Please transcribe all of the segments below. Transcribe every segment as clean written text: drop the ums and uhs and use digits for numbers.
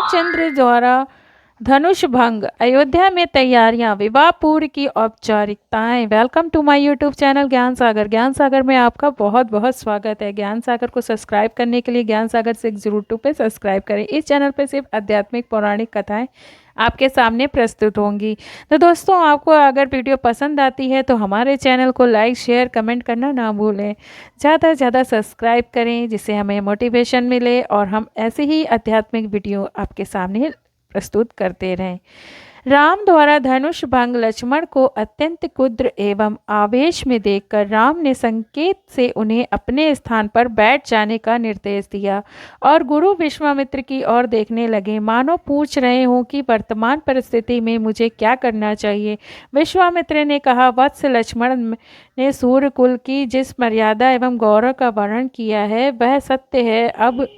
रामचंद्र द्वारा धनुष भंग, अयोध्या में तैयारियां, विवाह पूर्व की औपचारिकताएं। Welcome to my YouTube channel Gyan Sagar. ज्ञान सागर में आपका बहुत बहुत स्वागत है। ज्ञान सागर को सब्सक्राइब करने के लिए ज्ञान सागर 602 पे सब्सक्राइब करें। इस चैनल पे सिर्फ आध्यात्मिक पौराणिक कथाएं आपके सामने प्रस्तुत होंगी। तो दोस्तों, आपको अगर वीडियो पसंद आती है तो हमारे चैनल को लाइक शेयर कमेंट करना ना भूलें। ज़्यादा से ज़्यादा सब्सक्राइब करें जिससे हमें मोटिवेशन मिले और हम ऐसे ही आध्यात्मिक वीडियो आपके सामने प्रस्तुत करते रहें। राम द्वारा धनुष भंग। लक्ष्मण को अत्यंत क्रुद्ध एवं आवेश में देखकर राम ने संकेत से उन्हें अपने स्थान पर बैठ जाने का निर्देश दिया और गुरु विश्वामित्र की ओर देखने लगे, मानो पूछ रहे हों कि वर्तमान परिस्थिति में मुझे क्या करना चाहिए। विश्वामित्र ने कहा, वत्स लक्ष्मण ने सूर्यकुल की जिस मर्यादा एवं गौरव का वर्णन किया है वह सत्य है। अब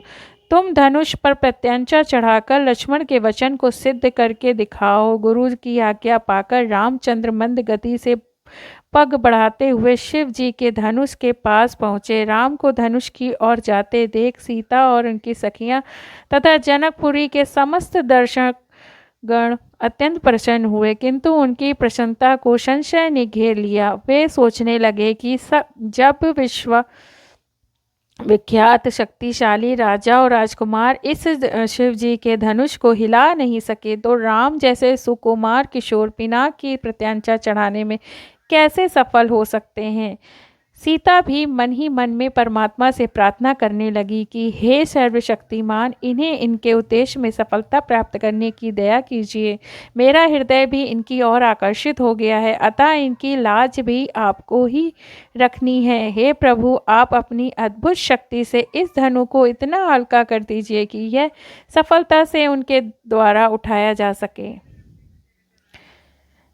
तुम धनुष पर प्रत्यंचा चढ़ाकर लक्ष्मण के वचन को सिद्ध करके दिखाओ। गुरु की आज्ञा पाकर रामचंद्र मंद गति से पग बढ़ाते हुए शिव जी के धनुष के पास पहुँचे। राम को धनुष की ओर जाते देख सीता और उनकी सखियां तथा जनकपुरी के समस्त दर्शकगण अत्यंत प्रसन्न हुए, किंतु उनकी प्रसन्नता को संशय ने घेर लिया। वे सोचने लगे कि जब विख्यात शक्तिशाली राजा और राजकुमार इस शिव जी के धनुष को हिला नहीं सके तो राम जैसे सुकुमार किशोर पिनाक की प्रत्यंचा चढ़ाने में कैसे सफल हो सकते हैं। सीता भी मन ही मन में परमात्मा से प्रार्थना करने लगी कि हे सर्वशक्तिमान, इन्हें इनके उद्देश्य में सफलता प्राप्त करने की दया कीजिए। मेरा हृदय भी इनकी ओर आकर्षित हो गया है, अतः इनकी लाज भी आपको ही रखनी है। हे प्रभु, आप अपनी अद्भुत शक्ति से इस धनु को इतना हल्का कर दीजिए कि यह सफलता से उनके द्वारा उठाया जा सके।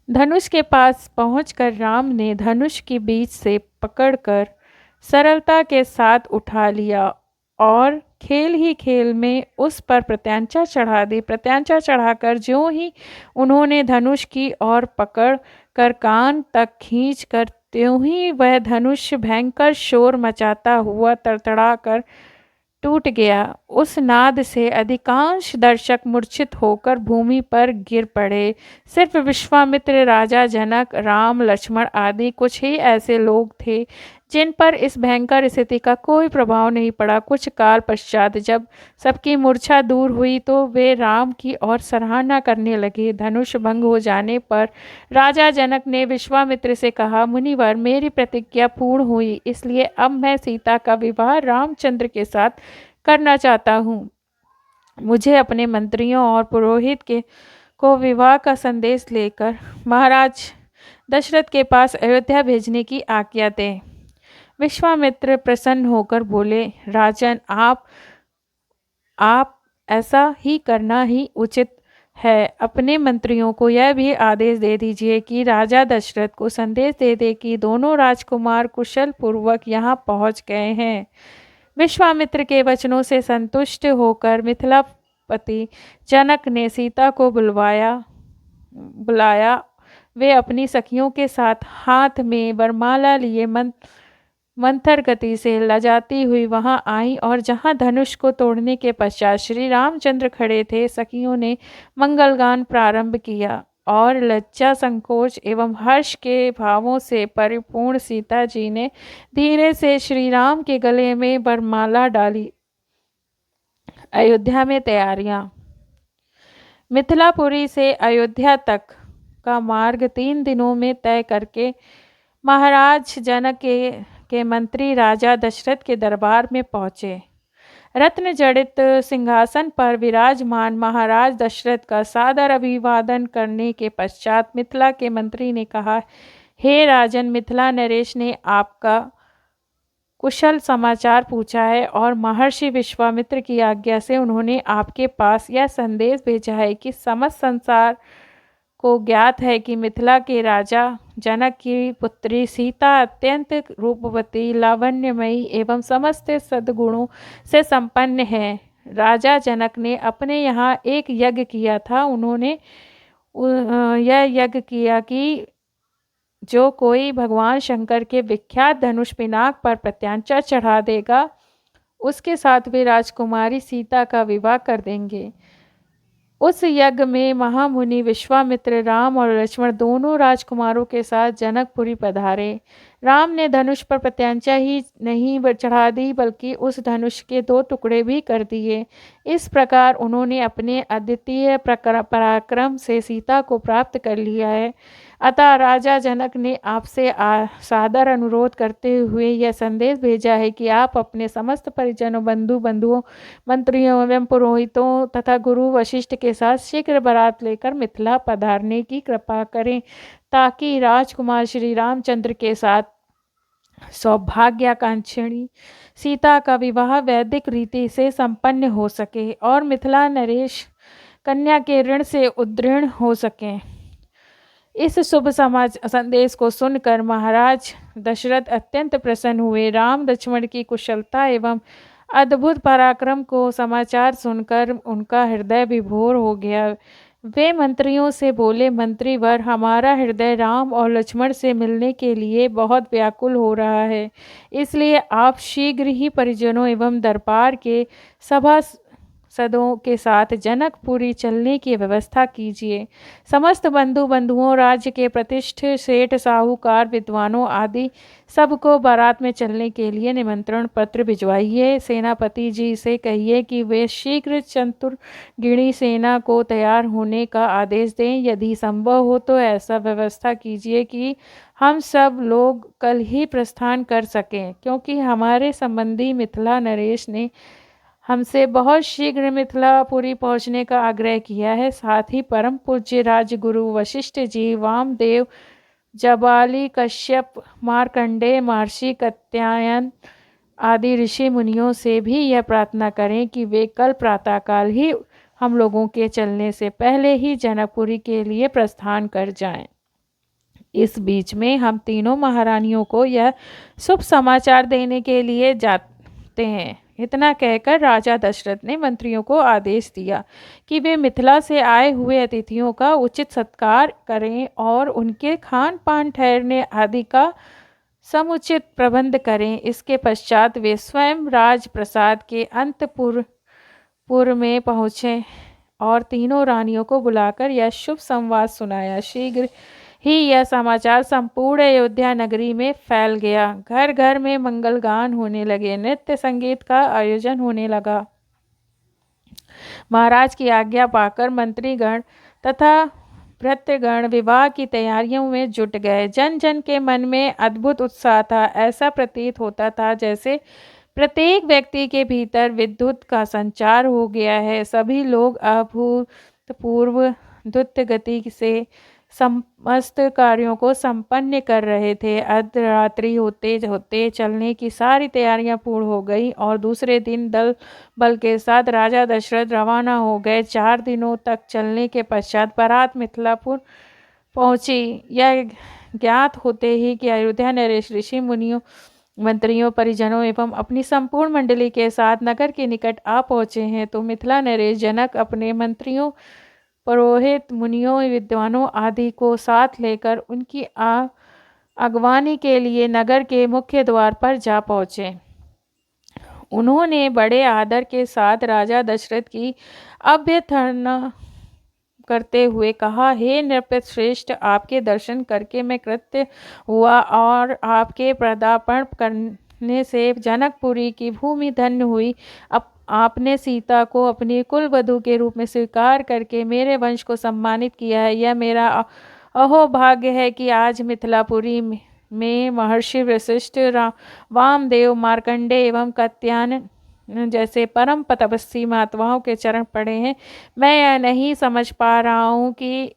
धनुष के पास पहुंचकर राम ने धनुष के बीच से पकड़कर सरलता के साथ उठा लिया और खेल ही खेल में उस पर प्रत्यंचा चढ़ा दी। प्रत्यंचा चढ़ाकर ज्यों ही उन्होंने धनुष की ओर पकड़ कर कान तक खींच कर त्यों ही वह धनुष भयंकर शोर मचाता हुआ तड़तड़ा कर टूट गया। उस नाद से अधिकांश दर्शक मूर्छित होकर भूमि पर गिर पड़े। सिर्फ विश्वामित्र, राजा जनक, राम, लक्ष्मण आदि कुछ ही ऐसे लोग थे जिन पर इस भयंकर स्थिति का कोई प्रभाव नहीं पड़ा। कुछ काल पश्चात जब सबकी मूर्छा दूर हुई तो वे राम की ओर सराहना करने लगे। धनुष भंग हो जाने पर राजा जनक ने विश्वामित्र से कहा, मुनिवर, मेरी प्रतिज्ञा पूर्ण हुई, इसलिए अब मैं सीता का विवाह रामचंद्र के साथ करना चाहता हूँ। मुझे अपने मंत्रियों और पुरोहित को विवाह का संदेश लेकर महाराज दशरथ के पास अयोध्या भेजने की आज्ञा दें। विश्वामित्र प्रसन्न होकर बोले, राजन, आप ऐसा ही करना ही उचित है। अपने मंत्रियों को यह भी आदेश दे दीजिए कि राजा दशरथ को संदेश दे दे कि दोनों राजकुमार कुशल पूर्वक यहाँ पहुँच गए हैं। विश्वामित्र के वचनों से संतुष्ट होकर मिथिलापति जनक ने सीता को बुलाया। वे अपनी सखियों के साथ हाथ में वरमाला लिए मंथर गति से लजाती हुई वहां आई और जहां धनुष को तोड़ने के पश्चात श्री रामचंद्र खड़े थे, सखियों ने मंगलगान प्रारंभ किया और लज्जा, संकोच एवं हर्ष के भावों से परिपूर्ण सीता जी ने धीरे से श्री राम के गले में वरमाला डाली। अयोध्या में तैयारियां। मिथिलापुरी से अयोध्या तक का मार्ग 3 दिनों में तय करके महाराज जनक के मंत्री राजा दशरथ के दरबार में पहुँचे। रत्न जड़ित सिंहासन पर विराजमान महाराज दशरथ का सादर अभिवादन करने के पश्चात मिथिला के मंत्री ने कहा, हे राजन, मिथिला नरेश ने आपका कुशल समाचार पूछा है और महर्षि विश्वामित्र की आज्ञा से उन्होंने आपके पास यह संदेश भेजा है कि समस्त संसार को ज्ञात है कि मिथिला के राजा जनक की पुत्री सीता अत्यंत रूपवती, लावण्यमयी एवं समस्त सद्गुणों से संपन्न है। राजा जनक ने अपने यहाँ एक यज्ञ किया था। उन्होंने यह यज्ञ किया कि जो कोई भगवान शंकर के विख्यात धनुष पिनाक पर प्रत्यंचा चढ़ा देगा उसके साथ वे राजकुमारी सीता का विवाह कर देंगे। उस यज्ञ में महामुनि विश्वामित्र राम और लक्ष्मण दोनों राजकुमारों के साथ जनकपुरी पधारे। राम ने धनुष पर प्रत्यंचा ही नहीं चढ़ा दी, बल्कि उस धनुष के 2 टुकड़े भी कर दिए। इस प्रकार उन्होंने अपने अद्वितीय पराक्रम से सीता को प्राप्त कर लिया है। अतः राजा जनक ने आपसे सादर अनुरोध करते हुए यह संदेश भेजा है कि आप अपने समस्त परिजनों, बंधुओं, मंत्रियों एवं पुरोहितों तथा गुरु वशिष्ठ के साथ शीघ्र बारात लेकर मिथिला पधारने की कृपा करें, ताकि राजकुमार श्री रामचंद्र के साथ सौभाग्याकांक्षिणी सीता का विवाह वैदिक रीति से संपन्न हो सके और मिथिला नरेश कन्या के ऋण से उद्दीर्ण हो सके। इस शुभ समाज संदेश को सुनकर महाराज दशरथ अत्यंत प्रसन्न हुए। राम लक्ष्मण की कुशलता एवं अद्भुत पराक्रम को समाचार सुनकर उनका हृदय विभोर हो गया। वे मंत्रियों से बोले, मंत्रीवर, हमारा हृदय राम और लक्ष्मण से मिलने के लिए बहुत व्याकुल हो रहा है, इसलिए आप शीघ्र ही परिजनों एवं दरबार के सभासदों के साथ जनकपुरी चलने की व्यवस्था कीजिए। समस्त बंधुओं, राज्य के प्रतिष्ठित सेठ, साहूकार, विद्वानों आदि सबको बारात में चलने के लिए निमंत्रण पत्र भिजवाइए। सेनापति जी से कहिए कि वे शीघ्र चतुर्गिणी सेना को तैयार होने का आदेश दें। यदि संभव हो तो ऐसा व्यवस्था कीजिए कि हम सब लोग कल ही प्रस्थान कर सकें, क्योंकि हमारे संबंधी मिथिला नरेश ने हमसे बहुत शीघ्र मिथिलापुरी पहुँचने का आग्रह किया है। साथ ही परम पूज्य राजगुरु वशिष्ठ जी, वामदेव, जबाली, कश्यप, मार्कंडेय, महर्षि कात्यायन आदि ऋषि मुनियों से भी यह प्रार्थना करें कि वे कल प्रातःकाल ही हम लोगों के चलने से पहले ही जनकपुरी के लिए प्रस्थान कर जाएं। इस बीच में हम तीनों महारानियों को यह शुभ समाचार देने के लिए जाते हैं। इतना कहकर राजा दशरथ ने मंत्रियों को आदेश दिया कि वे मिथिला से आए हुए अतिथियों का उचित सत्कार करें और उनके खान पान, ठहरने आदि का समुचित प्रबंध करें। इसके पश्चात वे स्वयं राजप्रसाद के अंतपुर में पहुँचे और तीनों रानियों को बुलाकर यह शुभ संवाद सुनाया। शीघ्र ही यह समाचार संपूर्ण अयोध्या नगरी में फैल गया। घर घर में मंगल गान होने लगे, नृत्य संगीत का आयोजन होने लगा। महाराज की आज्ञा पाकर मंत्रीगण तथा भृत्यगण विवाह की तैयारियों में जुट गए। जन जन के मन में अद्भुत उत्साह था। ऐसा प्रतीत होता था जैसे प्रत्येक व्यक्ति के भीतर विद्युत का संचार हो गया है। सभी लोग अभूतपूर्व द्रुत गति से समस्त कार्यों को संपन्न कर रहे थे। अर्धरात्रि होते होते चलने की सारी तैयारियां पूर्ण हो गई और दूसरे दिन दल बल के साथ राजा दशरथ रवाना हो गए। 4 दिनों तक चलने के पश्चात बारात मिथिलापुर पहुंची। यह ज्ञात होते ही कि अयोध्या नरेश ऋषि मुनियों, मंत्रियों, परिजनों एवं अपनी संपूर्ण मंडली के साथ नगर के निकट आ पहुँचे हैं, तो मिथिला नरेश जनक अपने मंत्रियों, पुरोहित, मुनियों, विद्वानों आदि को साथ लेकर उनकी अगवानी के लिए नगर के मुख्य द्वार पर जा पहुँचे। उन्होंने बड़े आदर के साथ राजा दशरथ की अभ्यर्थना करते हुए कहा, हे नृपत श्रेष्ठ, आपके दर्शन करके मैं कृत्य हुआ और आपके पदार्पण करने से जनकपुरी की भूमि धन्य हुई। अब आपने सीता को अपनी कुलवधू के रूप में स्वीकार करके मेरे वंश को सम्मानित किया है। यह मेरा अहोभाग्य है कि आज मिथिलापुरी में महर्षि वशिष्ठ, वामदेव, मार्कंडेय एवं कात्यायन जैसे परम तपस्वी महात्माओं के चरण पड़े हैं। मैं यह नहीं समझ पा रहा हूँ कि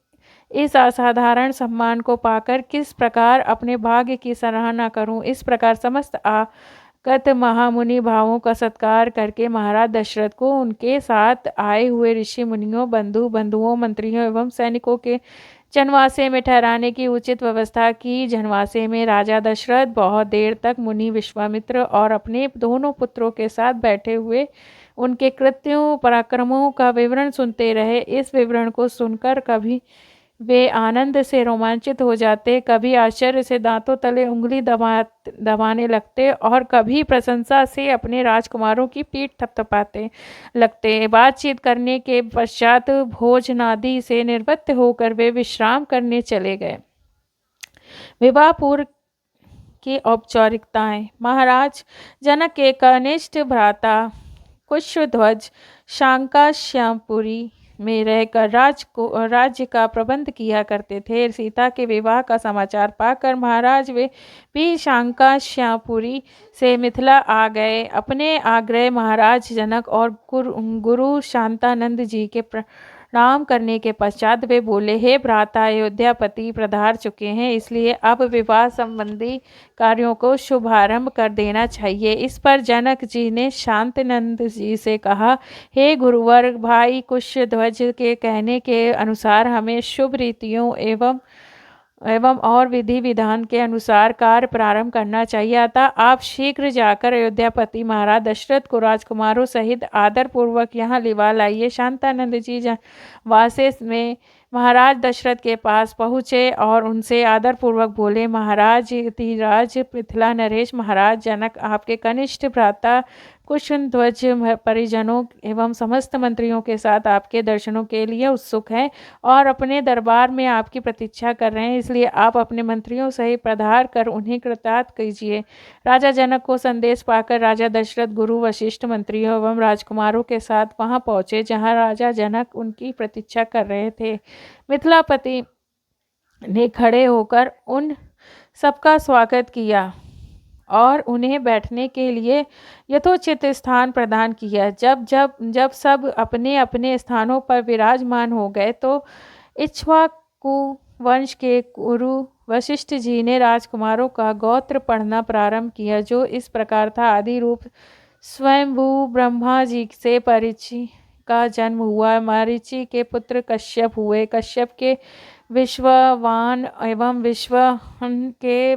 इस असाधारण सम्मान को पाकर किस प्रकार अपने भाग्य की सराहना करूं। इस प्रकार समस्त आगत महामुनि भावों का सत्कार करके महाराज दशरथ को उनके साथ आए हुए ऋषि मुनियों, बंधुओं, मंत्रियों एवं सैनिकों के जनवासे में ठहराने की उचित व्यवस्था की। जनवासे में राजा दशरथ बहुत देर तक मुनि विश्वामित्र और अपने दोनों पुत्रों के साथ बैठे हुए उनके कृत्यों, पराक्रमों का विवरण सुनते रहे। इस विवरण को सुनकर कभी वे आनंद से रोमांचित हो जाते, कभी आश्चर्य से दांतों तले उंगली दबाने लगते और कभी प्रशंसा से अपने राजकुमारों की पीठ थपथपाते लगते। बातचीत करने के पश्चात भोजनादि से निवृत्त होकर वे विश्राम करने चले गए। विवाह पूर्व की औपचारिकताएं। महाराज जनक के कनिष्ठ भ्राता कुशध्वज शांकाश्यामपुरी में रहकर राज्य का प्रबंध किया करते थे। सीता के विवाह का समाचार पाकर महाराज वे भी शांकाश्यामपुरी से मिथिला आ गए। अपने आग्रह महाराज जनक और गुरु शांतानंद जी के प्रणाम करने के पश्चात वे बोले, हे भ्राता, अयोध्यापति पधार चुके हैं, इसलिए अब विवाह संबंधी कार्यों को शुभारंभ कर देना चाहिए। इस पर जनक जी ने शांतानंद जी से कहा, हे गुरुवर, भाई कुशध्वज के कहने के अनुसार हमें शुभ रीतियों एवं और विधि विधान के अनुसार कार्य प्रारंभ करना चाहिए। अतः आप शीघ्र जाकर अयोध्यापति महाराज दशरथ को राजकुमारों सहित आदर पूर्वक यहाँ लिवा लाइए। शांतानंद जी वासे में महाराज दशरथ के पास पहुँचे और उनसे आदर पूर्वक बोले, महाराज धीराज मिथिला नरेश, महाराज जनक आपके कनिष्ठ भ्राता कुशध्वज परिजनों एवं समस्त मंत्रियों के साथ आपके दर्शनों के लिए उत्सुक हैं और अपने दरबार में आपकी प्रतीक्षा कर रहे हैं, इसलिए आप अपने मंत्रियों सहित पधार कर उन्हें कृतार्थ कीजिए। राजा जनक को संदेश पाकर राजा दशरथ गुरु वशिष्ठ मंत्रियों एवं राजकुमारों के साथ वहां पहुंचे जहां राजा जनक उनकी प्रतीक्षा कर रहे थे। मिथिलापति ने खड़े होकर उन सबका स्वागत किया और उन्हें बैठने के लिए यथोचित स्थान प्रदान किया। जब सब अपने अपने स्थानों पर विराजमान हो गए तो इक्ष्वाकु वंश के गुरु वशिष्ठ जी ने राजकुमारों का गोत्र पढ़ना प्रारंभ किया, जो इस प्रकार था। आदि रूप स्वयंभू ब्रह्मा जी से परिचि का जन्म हुआ। मरीचि के पुत्र कश्यप हुए। कश्यप के विश्ववान एवं विश्वहन के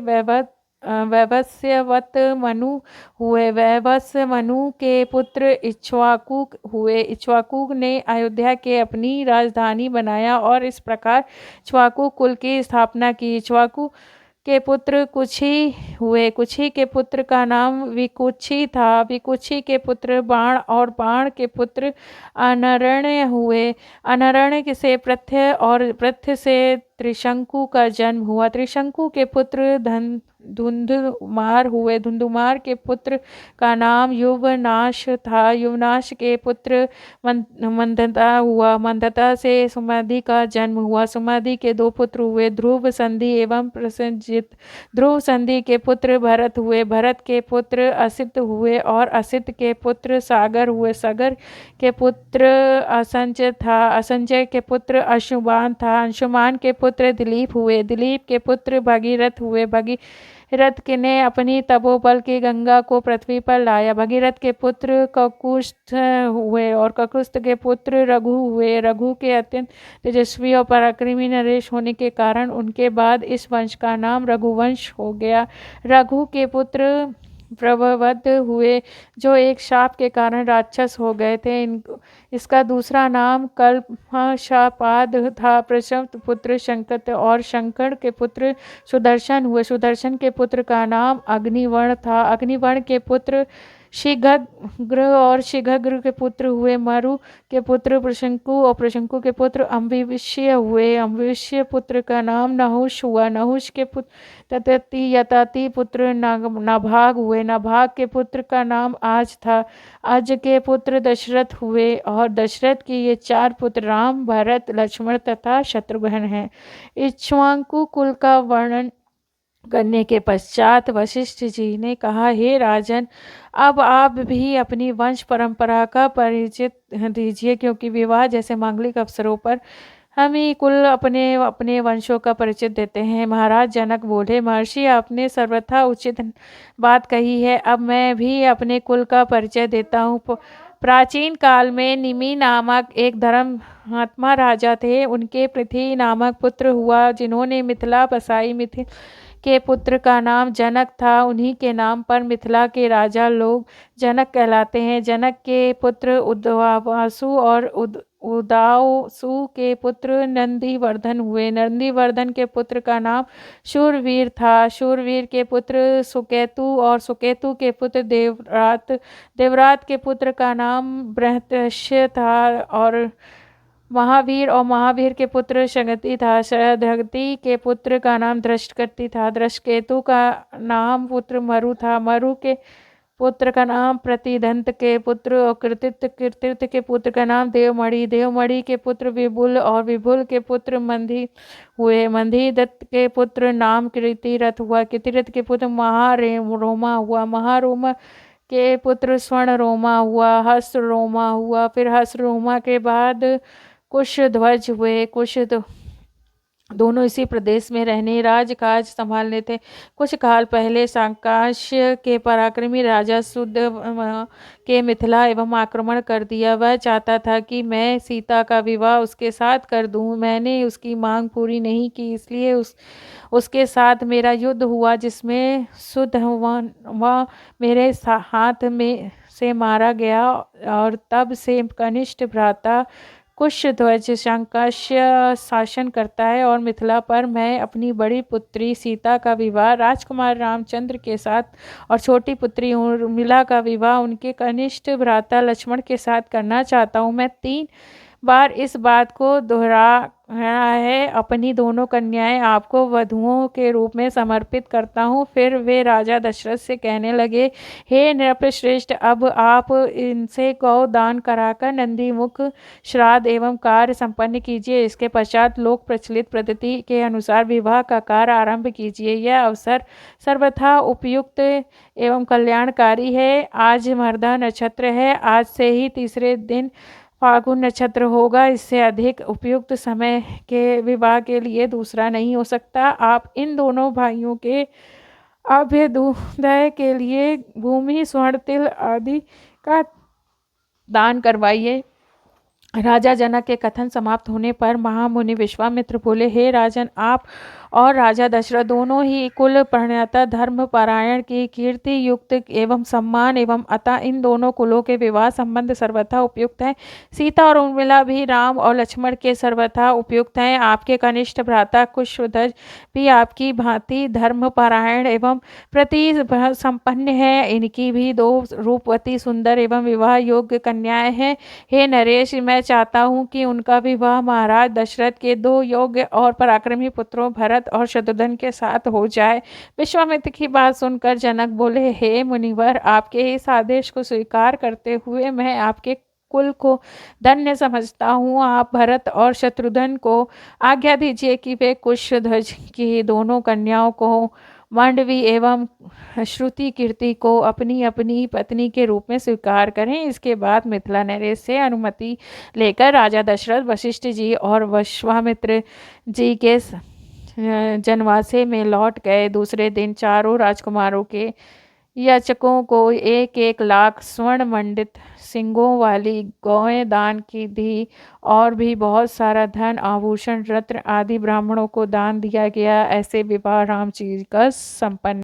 वैवस्वत मनु हुए। वैवस्व मनु के पुत्र इक्ष्वाकु हुए। इक्ष्वाकु ने अयोध्या के अपनी राजधानी बनाया और इस प्रकार इक्ष्वाकु कुल की स्थापना की। इक्ष्वाकु के पुत्र कुशी हुए। कुशी के पुत्र का नाम विकुक्षी था। विकुक्षी के पुत्र बाण और बाण के पुत्र अनरण्य हुए। अनरण्य से पृथ्य और पृथ्य से त्रिशंकु का जन्म हुआ। त्रिशंकु के पुत्र धुंधुमार हुए। धुंधुमार के पुत्र का नाम युवनाश था। युवनाश के पुत्र मंदता हुआ। मंदता से सुमधि का जन्म हुआ। सुमधि के दो पुत्र हुए, ध्रुव संधि एवं प्रसेनजित। ध्रुव संधि के पुत्र भरत हुए। भरत के पुत्र असित हुए और असित के पुत्र सागर हुए। सागर के पुत्र असंजय था। असंजय के पुत्र अंशुमान था। अंशुमान के पुत्र दिलीप हुए। दिलीप के पुत्र भगीरथ हुए। भगीरथ ने अपनी तपोबल की गंगा को पृथ्वी पर लाया। भगीरथ के पुत्र ककुस्थ हुए और ककुस्थ के पुत्र रघु हुए। रघु के अत्यंत तेजस्वी और पराक्रमी नरेश होने के कारण उनके बाद इस वंश का नाम रघुवंश हो गया। रघु के पुत्र प्रभवद हुए, जो एक शाप के कारण राक्षस हो गए थे। इसका दूसरा नाम कल्पशापाद था। प्रशस्त पुत्र शंकर और शंकर के पुत्र सुदर्शन हुए। सुदर्शन के पुत्र का नाम अग्निवर्ण था। अग्निवर्ण के पुत्र शीघ्र और शीघ्र के पुत्र हुए। मरु के पुत्र प्रशंकु और प्रशंकु के पुत्र अम्बिविष्य हुए। अम्बिविष्य पुत्र का नाम नहुष हुआ। नहुष के पुत्र यताति पुत्र नाभाग हुए। नाभाग के पुत्र का नाम आज था। आज के पुत्र दशरथ हुए और दशरथ के ये 4 पुत्र राम, भरत, लक्ष्मण तथा शत्रुघ्न हैं। इक्ष्वाकु कुल का वर्णन करने के पश्चात वशिष्ठ जी ने कहा, हे राजन, अब आप भी अपनी वंश परंपरा का परिचय दीजिए, क्योंकि विवाह जैसे मांगलिक अवसरों पर हम ही कुल अपने अपने वंशों का परिचय देते हैं। महाराज जनक बोले, महर्षि, आपने सर्वथा उचित बात कही है। अब मैं भी अपने कुल का परिचय देता हूँ। प्राचीन काल में निमि नामक एक धर्मात्मा राजा थे। उनके पृथ्वी नामक पुत्र हुआ, जिन्होंने मिथिला बसाई। मिथिला के पुत्र का नाम जनक था। उन्हीं के नाम पर मिथिला के राजा लोग जनक कहलाते हैं। जनक के पुत्र उद्वासु और उदासु के पुत्र नंदीवर्धन हुए। नंदीवर्धन के पुत्र का नाम शूरवीर था। शूरवीर के पुत्र सुकेतु और सुकेतु के पुत्र देवरात। देवरात के पुत्र का नाम बृहदर्षि था और महावीर और महावीर के पुत्र शगति था। शगति के पुत्र का नाम दृष्टकेतु था। दृष्टकेतु का नाम पुत्र मरु था। मरु के पुत्र का नाम प्रतिदंत के पुत्र और कृतित के पुत्र का नाम देवमणि। देवमणि के पुत्र विपुल और विपुल के पुत्र मंधी हुए। मंधी दत्त के पुत्र नाम कीर्तिरथ हुआ। कीर्तिरथ के पुत्र महारोमा हुआ। महारोमा के पुत्र स्वर्ण रोमा हुआ। हस्त रोमा हुआ। फिर हस्त रोमा के बाद कुशध्वज हुए। कुश दोनों इसी प्रदेश में रहने राजकाज संभालने थे। कुछ काल पहले सांकाश्य के पराक्रमी राजा शुद्ध के मिथिला एवं आक्रमण कर दिया। वह चाहता था कि मैं सीता का विवाह उसके साथ कर दूं। मैंने उसकी मांग पूरी नहीं की, इसलिए उसके साथ मेरा युद्ध हुआ, जिसमें शुद्ध वह मेरे हाथ में से मारा गया। और तब से कनिष्ठ भ्राता कुशध्वज सांकाश्य शासन करता है और मिथिला पर मैं अपनी बड़ी पुत्री सीता का विवाह राजकुमार रामचंद्र के साथ और छोटी पुत्री उर्मिला का विवाह उनके कनिष्ठ भ्राता लक्ष्मण के साथ करना चाहता हूँ। मैं 3 बार इस बात को दोहराया है। अपनी दोनों कन्याएं आपको वधुओं के रूप में समर्पित करता हूँ। फिर वे राजा दशरथ से कहने लगे, हे नृपश्रेष्ठ, अब आप इनसे गौ दान कराकर नंदीमुख श्राद्ध एवं कार्य संपन्न कीजिए। इसके पश्चात लोक प्रचलित पद्धति के अनुसार विवाह का कार्य आरंभ कीजिए। यह अवसर सर्वथा उपयुक्त एवं कल्याणकारी है। आज मर्दा नक्षत्र है। आज से ही तीसरे दिन फाल्गुन नक्षत्र होगा। इससे अधिक उपयुक्त समय के विवाह के लिए दूसरा नहीं हो सकता। आप इन दोनों भाइयों के अभ्युदय के लिए भूमि, स्वर्ण, तिल आदि का दान करवाइए। राजा जनक के कथन समाप्त होने पर महामुनि विश्वामित्र बोले, हे राजन, आप और राजा दशरथ दोनों ही कुल प्रणेता, धर्म परायण की कीर्ति युक्त एवं सम्मान एवं अतः इन दोनों कुलों के विवाह संबंध सर्वथा उपयुक्त है। सीता और उर्मिला भी राम और लक्ष्मण के सर्वथा उपयुक्त हैं। आपके कनिष्ठ भ्राता कुशध्वज भी आपकी भांति धर्म परायण एवं प्रति संपन्न है। इनकी भी 2 रूपवती, सुंदर एवं विवाह योग्य कन्याएं हैं। हे नरेश, मैं चाहता हूँ कि उनका विवाह महाराज दशरथ के 2 योग्य और पराक्रमी पुत्रों भरत और शत्रुघ्न के साथ हो जाए। विश्वामित्र की बात सुनकर जनक बोले, हे मुनिवर, आपके इस आदेश को स्वीकार करते हुए मैं आपके कुल को धन्य समझता हूँ। आप भरत और शत्रुघ्न को आज्ञा दीजिए कि वे कुशध्वज की दोनों कन्याओं को, मांडवी एवं श्रुति कीर्ति को अपनी अपनी पत्नी के रूप में स्वीकार करें। इसके बाद मिथिला नरेश से अनुमति लेकर राजा दशरथ वशिष्ठ जी और विश्वामित्र जी के जनवासे में लौट गए। दूसरे दिन चारों राजकुमारों के याचकों को 1-1 लाख स्वर्ण मंडित सिंगों वाली गौएं दान की दी और भी बहुत सारा धन, आभूषण, रत्न आदि ब्राह्मणों को दान दिया गया। ऐसे विवाह राम जी का संपन्न